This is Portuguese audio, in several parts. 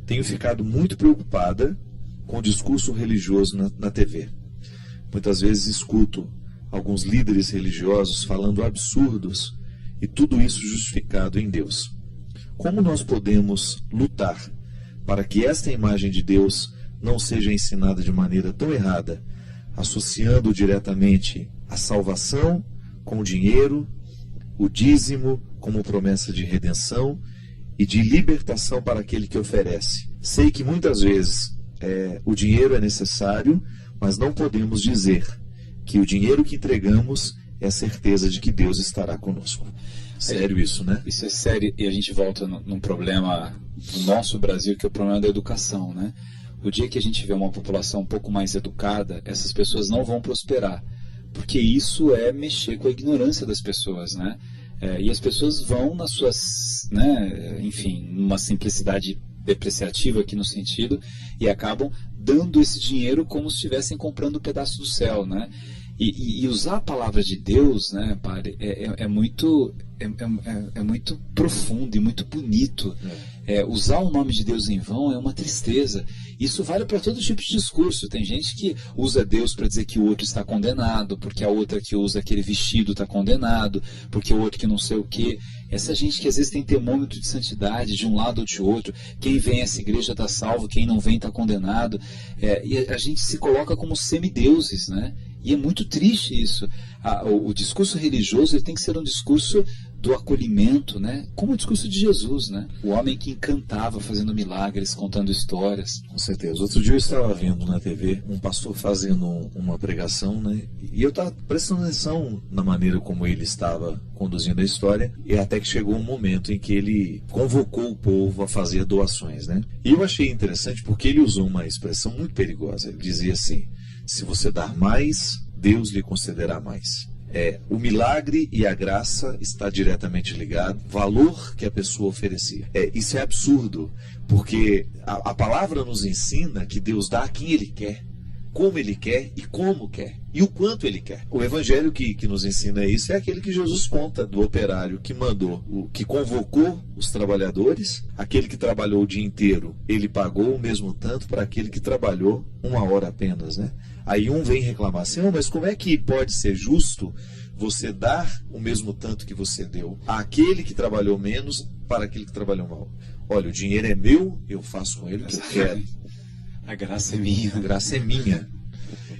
tenho ficado muito preocupada com o discurso religioso na TV. Muitas vezes escuto alguns líderes religiosos falando absurdos e tudo isso justificado em Deus. Como nós podemos lutar para que esta imagem de Deus não seja ensinada de maneira tão errada, associando diretamente a salvação com o dinheiro, o dízimo como promessa de redenção e de libertação para aquele que oferece? Sei que muitas vezes o dinheiro é necessário, mas não podemos dizer que o dinheiro que entregamos é a certeza de que Deus estará conosco. Sério isso, né? Isso é sério, e a gente volta num problema do nosso Brasil, que é o problema da educação, né? O dia que a gente vê uma população um pouco mais educada, essas pessoas não vão prosperar, porque isso é mexer com a ignorância das pessoas, né? E as pessoas vão nas suas, né, enfim, numa simplicidade depreciativa aqui no sentido, e acabam dando esse dinheiro como se estivessem comprando um pedaço do céu, né? E usar a palavra de Deus, né, padre, é muito profundo e muito bonito. Usar o nome de Deus em vão é uma tristeza. Isso vale para todo tipo de discurso. Tem gente que usa Deus para dizer que o outro está condenado, porque a outra que usa aquele vestido está condenado, porque o outro que não sei o quê. Essa gente que às vezes tem termômetro de santidade de um lado ou de outro. Quem vem a essa igreja está salvo, quem não vem está condenado. E a gente se coloca como semideuses, né? E é muito triste isso. O discurso religioso ele tem que ser um discurso do acolhimento, né? Como o discurso de Jesus, né? O homem que encantava fazendo milagres, contando histórias. Com certeza. Outro dia eu estava vendo na TV um pastor fazendo uma pregação, né? E eu estava prestando atenção na maneira como ele estava conduzindo a história, e até que chegou um momento em que ele convocou o povo a fazer doações, né? E eu achei interessante porque ele usou uma expressão muito perigosa. Ele dizia assim: se você dar mais, Deus lhe concederá mais. O milagre e a graça está diretamente ligado ao valor que a pessoa oferecia. Isso é absurdo, porque a palavra nos ensina que Deus dá a quem Ele quer, como Ele quer e como quer, e o quanto Ele quer. O evangelho que nos ensina isso é aquele que Jesus conta do operário que mandou, que convocou os trabalhadores, aquele que trabalhou o dia inteiro, ele pagou o mesmo tanto para aquele que trabalhou 1 hora apenas, né? Aí um vem reclamar assim: mas como é que pode ser justo você dar o mesmo tanto que você deu àquele que trabalhou menos para aquele que trabalhou mal? Olha, o dinheiro é meu, eu faço com ele o que eu quero. A graça é minha. A graça é minha.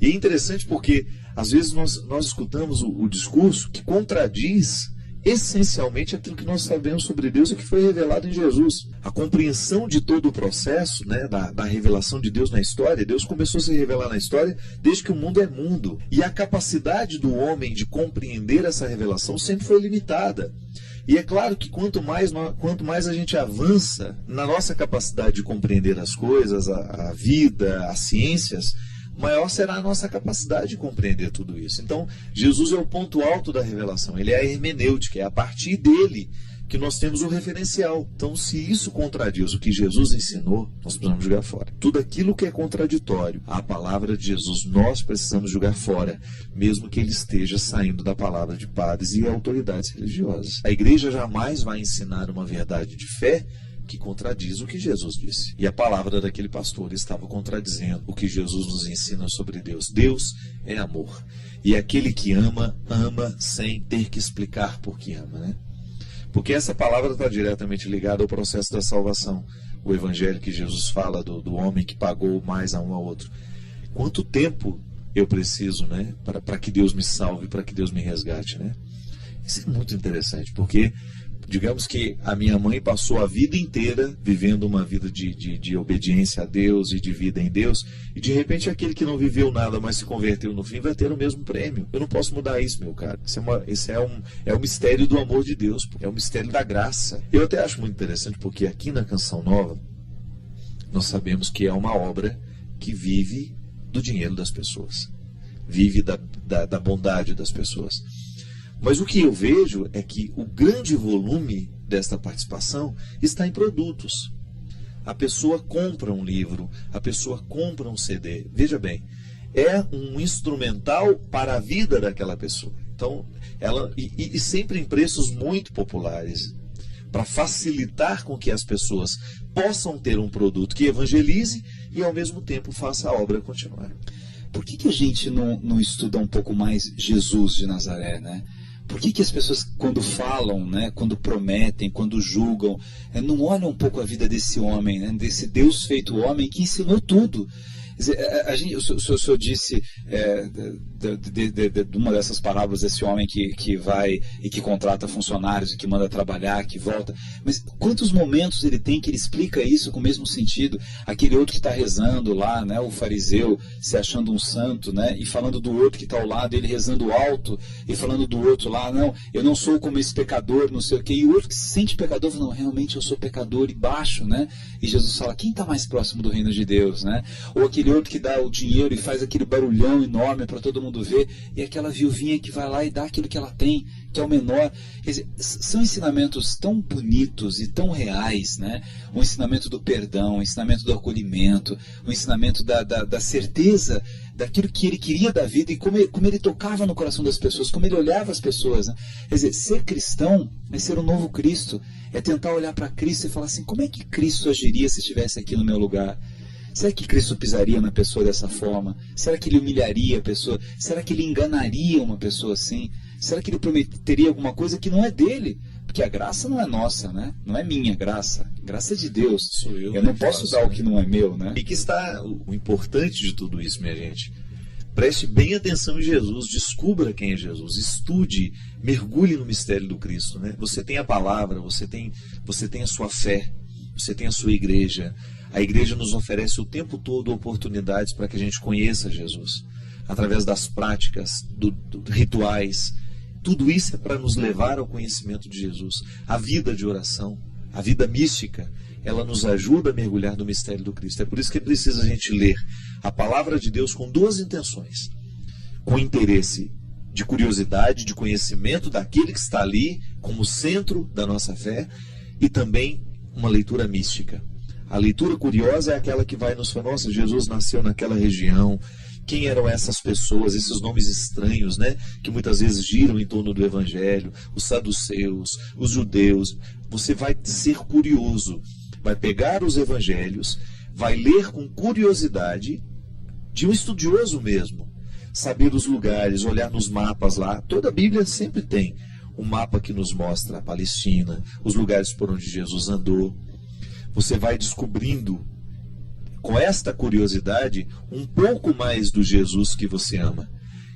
E é interessante porque às vezes nós escutamos o discurso que contradiz essencialmente aquilo que nós sabemos sobre Deus e que foi revelado em Jesus. A compreensão de todo o processo, né, da revelação de Deus na história. Deus começou a se revelar na história desde que o mundo é mundo. E a capacidade do homem de compreender essa revelação sempre foi limitada. E é claro que quanto mais a gente avança na nossa capacidade de compreender as coisas, a vida, as ciências, maior será a nossa capacidade de compreender tudo isso. Então, Jesus é o ponto alto da revelação. Ele é a hermenêutica, é a partir dele que nós temos o referencial. Então, se isso contradiz o que Jesus ensinou, nós precisamos jogar fora. Tudo aquilo que é contraditório à palavra de Jesus, nós precisamos jogar fora, mesmo que ele esteja saindo da palavra de padres e autoridades religiosas. A igreja jamais vai ensinar uma verdade de fé que contradiz o que Jesus disse. E a palavra daquele pastor estava contradizendo o que Jesus nos ensina sobre Deus. Deus é amor. E aquele que ama, ama sem ter que explicar por que ama, né? Porque essa palavra está diretamente ligada ao processo da salvação. O evangelho que Jesus fala do homem que pagou mais a um ao outro. Quanto tempo eu preciso, né, para que Deus me salve, para que Deus me resgate, né? Isso é muito interessante, porque digamos que a minha mãe passou a vida inteira vivendo uma vida de obediência a Deus e de vida em Deus, e de repente aquele que não viveu nada, mas se converteu no fim, vai ter o mesmo prêmio. Eu não posso mudar isso, meu caro. Isso é o mistério do amor de Deus, é o mistério da graça. Eu até acho muito interessante, porque aqui na Canção Nova, nós sabemos que é uma obra que vive do dinheiro das pessoas, vive da bondade das pessoas. Mas o que eu vejo é que o grande volume desta participação está em produtos. A pessoa compra um livro, a pessoa compra um CD. Veja bem, é um instrumental para a vida daquela pessoa. Então, e sempre em preços muito populares, para facilitar com que as pessoas possam ter um produto que evangelize e ao mesmo tempo faça a obra continuar. Por que a gente não estuda um pouco mais Jesus de Nazaré, né? Por que as pessoas, quando falam, né, quando prometem, quando julgam, não olham um pouco a vida desse homem, né, desse Deus feito homem que ensinou tudo? O senhor disse de uma dessas parábolas desse homem que vai e que contrata funcionários e que manda trabalhar, que volta, mas quantos momentos ele tem que ele explica isso com o mesmo sentido? Aquele outro que está rezando lá, né, o fariseu se achando um santo, né, e falando do outro que está ao lado, ele rezando alto e falando do outro lá, não, eu não sou como esse pecador, não sei o quê, e o outro que se sente pecador, não, realmente eu sou pecador e baixo, né, e Jesus fala, quem está mais próximo do reino de Deus, né? Ou aquele outro que dá o dinheiro e faz aquele barulhão enorme para todo mundo ver, e aquela viuvinha que vai lá e dá aquilo que ela tem, que é o menor. Quer dizer, são ensinamentos tão bonitos e tão reais, né? O ensinamento do perdão, o ensinamento do acolhimento, o ensinamento da certeza daquilo que ele queria da vida e como ele tocava no coração das pessoas, como ele olhava as pessoas, né? Quer dizer, ser cristão é ser um novo Cristo, é tentar olhar para Cristo e falar assim, como é que Cristo agiria se estivesse aqui no meu lugar? Será que Cristo pisaria na pessoa dessa forma? Será que ele humilharia a pessoa? Será que ele enganaria uma pessoa assim? Será que ele prometeria alguma coisa que não é dele? Porque a graça não é nossa, né? Não é minha graça. Graça é de Deus. Sou eu não posso dar o que não é meu, né? E que está o importante de tudo isso, minha gente. Preste bem atenção em Jesus, descubra quem é Jesus, estude, mergulhe no mistério do Cristo, né? Você tem a palavra, você tem a sua fé, você tem a sua igreja. A igreja nos oferece o tempo todo oportunidades para que a gente conheça Jesus, através das práticas, rituais. Tudo isso é para nos levar ao conhecimento de Jesus. A vida de oração, a vida mística, ela nos ajuda a mergulhar no mistério do Cristo. É por isso que precisa a gente ler a palavra de Deus com duas intenções. Com interesse de curiosidade, de conhecimento daquele que está ali como centro da nossa fé, e também uma leitura mística. A leitura curiosa é aquela que vai nos falar, nossa, Jesus nasceu naquela região, quem eram essas pessoas, esses nomes estranhos, né, que muitas vezes giram em torno do Evangelho, os saduceus, os judeus. Você vai ser curioso, vai pegar os Evangelhos, vai ler com curiosidade, de um estudioso mesmo, saber os lugares, olhar nos mapas lá. Toda a Bíblia sempre tem um mapa que nos mostra a Palestina, os lugares por onde Jesus andou. Você vai descobrindo, com esta curiosidade, um pouco mais do Jesus que você ama.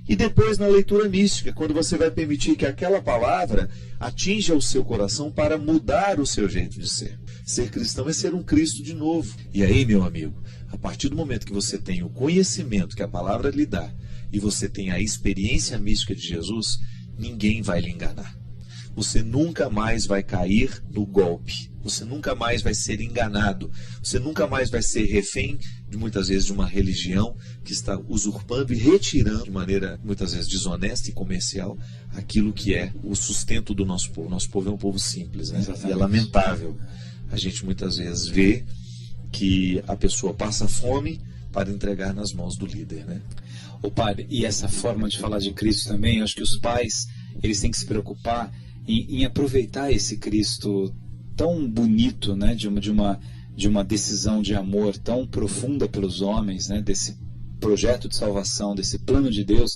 E depois na leitura mística, quando você vai permitir que aquela palavra atinja o seu coração para mudar o seu jeito de ser. Ser cristão é ser um Cristo de novo. E aí, meu amigo, a partir do momento que você tem o conhecimento que a palavra lhe dá, e você tem a experiência mística de Jesus, ninguém vai lhe enganar. Você nunca mais vai cair no golpe. Você nunca mais vai ser enganado. Você nunca mais vai ser refém, muitas vezes, de uma religião que está usurpando e retirando, de maneira, muitas vezes, desonesta e comercial, aquilo que é o sustento do nosso povo. Nosso povo é um povo simples, né? E é lamentável a gente, muitas vezes, ver que a pessoa passa fome para entregar nas mãos do líder, né? Ô padre, e essa forma de falar de Cristo também, eu acho que os pais, eles têm que se preocupar em aproveitar esse Cristo tão bonito, né, de uma decisão de amor tão profunda pelos homens, né, desse projeto de salvação, desse plano de Deus,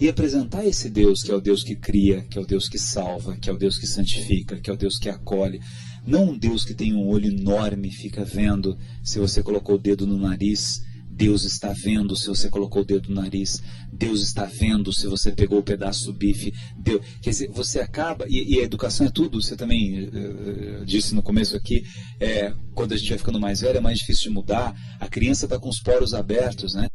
e apresentar esse Deus que é o Deus que cria, que é o Deus que salva, que é o Deus que santifica, que é o Deus que acolhe. Não um Deus que tem um olho enorme e fica vendo se você colocou o dedo no nariz. Deus está vendo se você colocou o dedo no nariz. Deus está vendo se você pegou o pedaço do bife. Deus, quer dizer, você acaba... E a educação é tudo. Você também disse no começo aqui, quando a gente vai ficando mais velho, é mais difícil de mudar. A criança está com os poros abertos, né?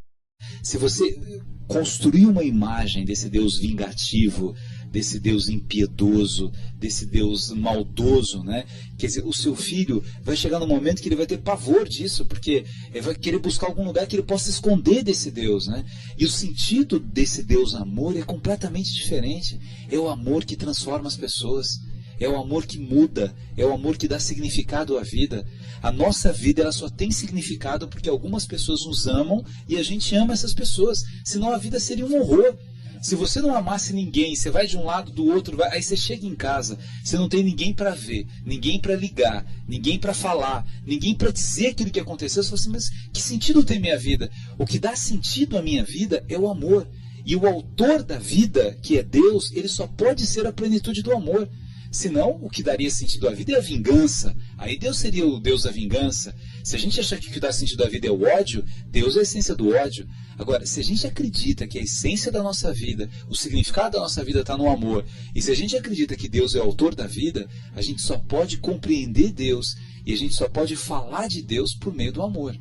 Se você construir uma imagem desse Deus vingativo, desse Deus impiedoso, desse Deus maldoso, né? Quer dizer, o seu filho vai chegar num momento que ele vai ter pavor disso, porque ele vai querer buscar algum lugar que ele possa esconder desse Deus, né? E o sentido desse Deus amor é completamente diferente. É o amor que transforma as pessoas. É o amor que muda, é o amor que dá significado à vida. A nossa vida, ela só tem significado porque algumas pessoas nos amam e a gente ama essas pessoas. Senão a vida seria um horror. Se você não amasse ninguém, você vai de um lado, do outro, aí você chega em casa, você não tem ninguém para ver, ninguém para ligar, ninguém para falar, ninguém para dizer aquilo que aconteceu. Você fala assim, mas que sentido tem minha vida? O que dá sentido à minha vida é o amor. E o autor da vida, que é Deus, ele só pode ser a plenitude do amor. Senão, o que daria sentido à vida é a vingança. Aí Deus seria o Deus da vingança. Se a gente achar que o que dá sentido à vida é o ódio, Deus é a essência do ódio. Agora, se a gente acredita que a essência da nossa vida, o significado da nossa vida está no amor, e se a gente acredita que Deus é o autor da vida, a gente só pode compreender Deus, e a gente só pode falar de Deus por meio do amor.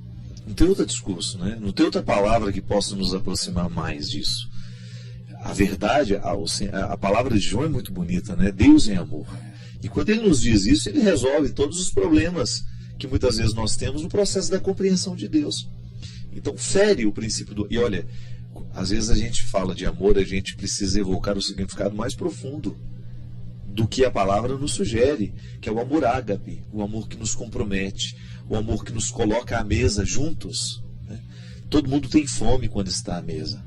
Não tem outro discurso, né? Não tem outra palavra que possa nos aproximar mais disso. A verdade, a palavra de João é muito bonita, né? Deus é amor. E quando ele nos diz isso, ele resolve todos os problemas que muitas vezes nós temos no processo da compreensão de Deus. Então, fere o princípio do... E olha, às vezes a gente fala de amor, a gente precisa evocar o significado mais profundo do que a palavra nos sugere, que é o amor ágape, o amor que nos compromete, o amor que nos coloca à mesa juntos, né? Todo mundo tem fome quando está à mesa.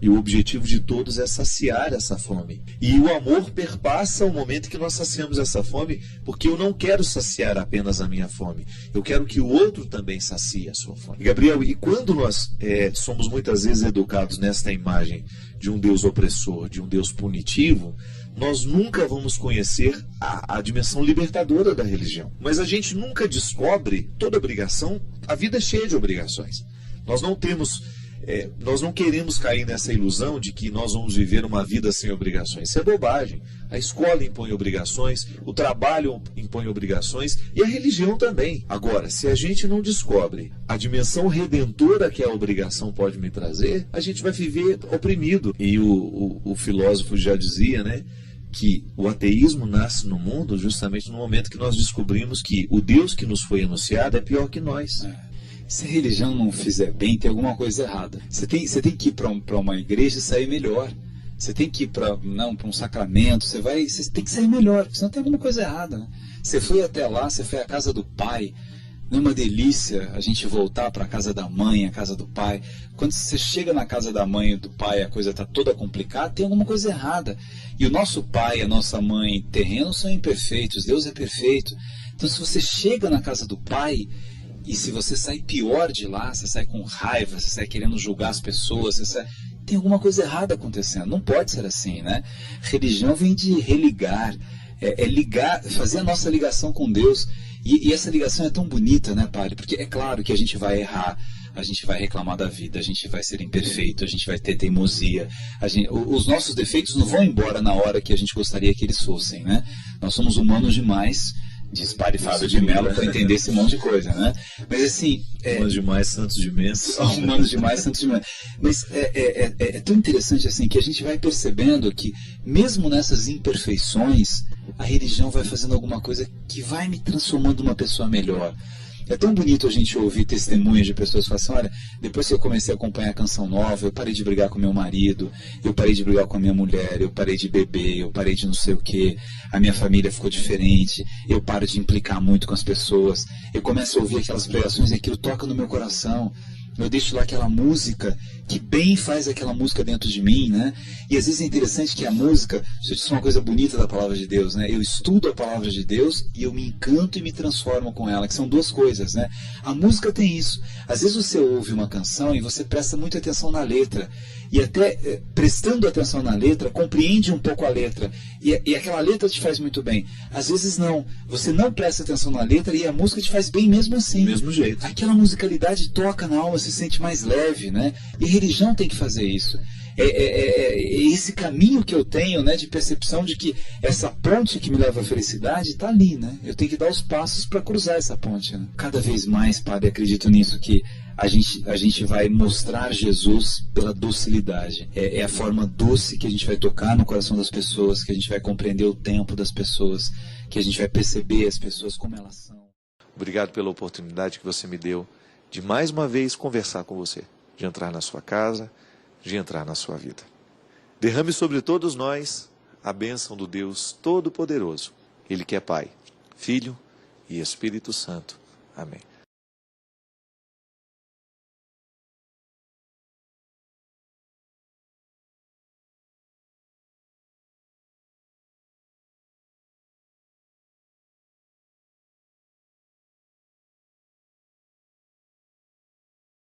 E o objetivo de todos é saciar essa fome. E o amor perpassa o momento que nós saciamos essa fome, porque eu não quero saciar apenas a minha fome. Eu quero que o outro também sacie a sua fome. Gabriel, e quando nós somos muitas vezes educados nesta imagem de um Deus opressor, de um Deus punitivo, nós nunca vamos conhecer a dimensão libertadora da religião. Mas a gente nunca descobre toda obrigação. A vida é cheia de obrigações. Nós não queremos cair nessa ilusão de que nós vamos viver uma vida sem obrigações. Isso é bobagem. A escola impõe obrigações, o trabalho impõe obrigações e a religião também. Agora, se a gente não descobre a dimensão redentora que a obrigação pode me trazer, a gente vai viver oprimido. E o filósofo já dizia, né, que o ateísmo nasce no mundo justamente no momento que nós descobrimos que o Deus que nos foi anunciado é pior que nós. Se a religião não fizer bem, tem alguma coisa errada. Você tem que ir para uma igreja e sair melhor. Você tem que ir para um sacramento, você tem que sair melhor, porque senão tem alguma coisa errada, né? Você foi até lá, você foi à casa do pai, não é uma delícia a gente voltar para a casa da mãe, a casa do pai. Quando você chega na casa da mãe e do pai, a coisa está toda complicada, tem alguma coisa errada. E o nosso pai e a nossa mãe terrenos são imperfeitos, Deus é perfeito. Então se você chega na casa do pai, e se você sai pior de lá, você sai com raiva, você sai querendo julgar as pessoas, tem alguma coisa errada acontecendo. Não pode ser assim, né? Religião vem de religar, ligar, fazer a nossa ligação com Deus. E essa ligação é tão bonita, né, padre? Porque é claro que a gente vai errar, a gente vai reclamar da vida, a gente vai ser imperfeito, a gente vai ter teimosia. Os nossos defeitos não vão embora na hora que a gente gostaria que eles fossem, né? Nós somos humanos demais. Diz Padre Fábio de Mello, para entender esse monte de coisa, né? Mas assim... Humanos demais, santos de menos. Humanos demais, santos de menos. Mas é tão interessante assim que a gente vai percebendo que, mesmo nessas imperfeições, a religião vai fazendo alguma coisa que vai me transformando numa pessoa melhor. É tão bonito a gente ouvir testemunhos de pessoas que falam assim, olha, depois que eu comecei a acompanhar a Canção Nova, eu parei de brigar com meu marido, eu parei de brigar com a minha mulher, eu parei de beber, eu parei de não sei o quê, a minha família ficou diferente, eu paro de implicar muito com as pessoas, eu começo a ouvir aquelas pregações e aquilo toca no meu coração, eu deixo lá aquela música que bem faz aquela música dentro de mim, né? E às vezes é interessante que a música, isso é uma coisa bonita da palavra de Deus, né? Eu estudo a palavra de Deus e eu me encanto e me transformo com ela, que são duas coisas, né? A música tem isso. Às vezes você ouve uma canção e você presta muita atenção na letra. E até prestando atenção na letra, compreende um pouco a letra. E aquela letra te faz muito bem. Às vezes não. Você não presta atenção na letra e a música te faz bem mesmo assim. Do mesmo jeito. Aquela musicalidade toca na alma, se sente mais leve, né? E a religião tem que fazer isso. É esse caminho que eu tenho, né, de percepção de que essa ponte que me leva à felicidade está ali, né? Eu tenho que dar os passos para cruzar essa ponte, né? Cada vez mais, padre, acredito nisso, que a gente vai mostrar Jesus pela docilidade. É a forma doce que a gente vai tocar no coração das pessoas, que a gente vai compreender o tempo das pessoas, que a gente vai perceber as pessoas como elas são. Obrigado pela oportunidade que você me deu de mais uma vez conversar com você, de entrar na sua casa, de entrar na sua vida. Derrame sobre todos nós a bênção do Deus Todo-Poderoso, Ele que é Pai, Filho e Espírito Santo. Amém.